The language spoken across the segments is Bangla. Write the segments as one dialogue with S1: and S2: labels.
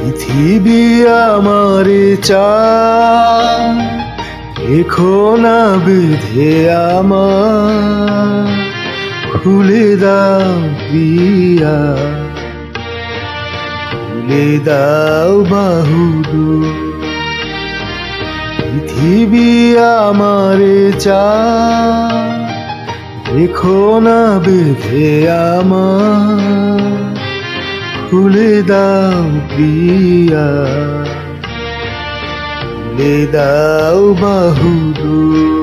S1: পৃথিবী আমারে চায়, রেখো না বেঁধে আমার, খুলে দাও প্রিয়া, খুলে দাও বাহুদুর। পৃথিবী আমারে চায়, রেখো না বেঁধে আমার, খুলে দাও প্রিয়া, খুলে দাও বাহুদুর।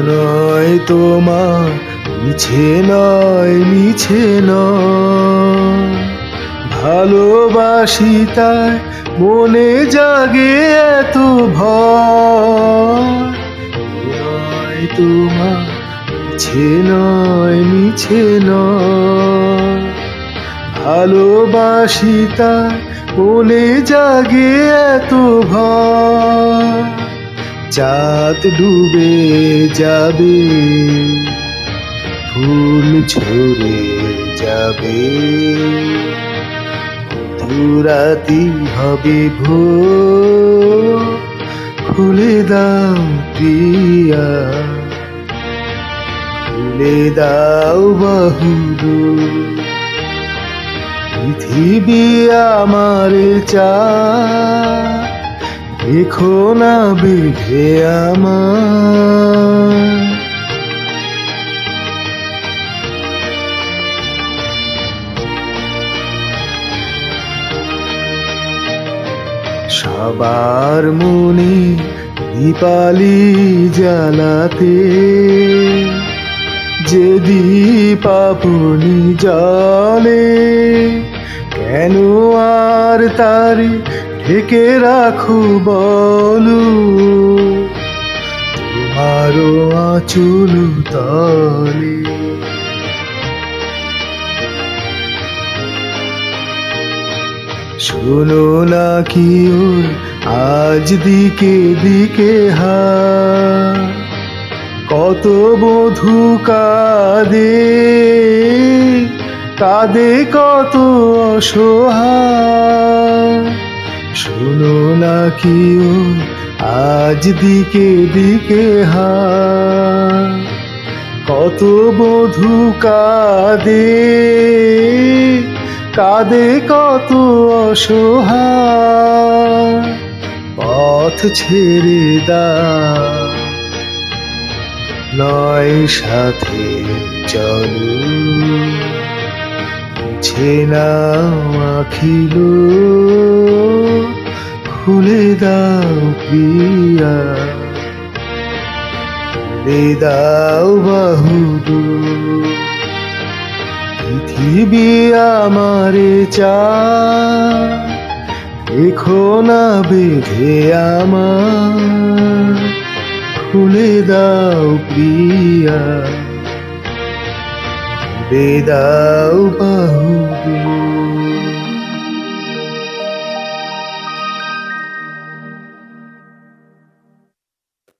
S1: নয় তোমার মিছে নয়, মিছে নয়, ভালোবাসি তাই মনে জাগে এত ভয়। নয় তোমার মিছে নয়, মিছে নয়, ভালোবাসি তাই মনে জাগে এত ভয়। চাঁদ ডুবে যাবে, ফুল ঝরে যাবে, মধুরাতি হবে ভোর, খুলে দাও প্রিয়া, খুলে দাও বাহুদুর। পৃথিবী আমারে চায়, রেখো না বেঁধে আমার। সবার মনে দীপালি জ্বালাতে, যে দীপ আপনি জ্বলে, কেন আর তারে ঢেকে রাখো বলো, তোমারও আঁচল তলে। শোনো না কি ওই আজ দিকে দিকে কত বধূ কাঁদে, কাঁদে কত অসহায়। শোনো না কি ওই আজ দিকে দিকে কত বধূ কাঁদে, কাঁদে কত অসহায়। পথ ছেড়ে দাও, নয় সাথে চলো, মুছে নাও আখিলো, খুলে দাও প্রিয়া, খুলে দাও বাহুদুর। পৃথিবী আমারে চায়, রেখো না বেঁধে আমার, খুলে দাও প্রিয়া, খুলে দাও বাহুদুর।